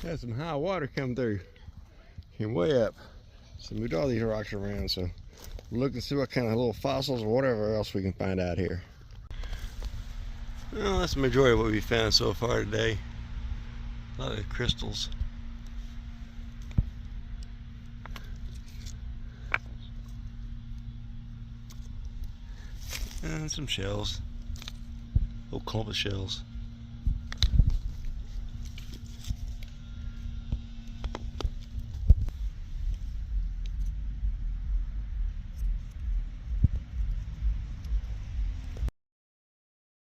Had some high water come through. Came way up. So moved all these rocks around. So look and see what kind of little fossils or whatever else we can find out here. Well, that's the majority of what we found so far today. A lot of crystals. And some shells. Little clump of shells.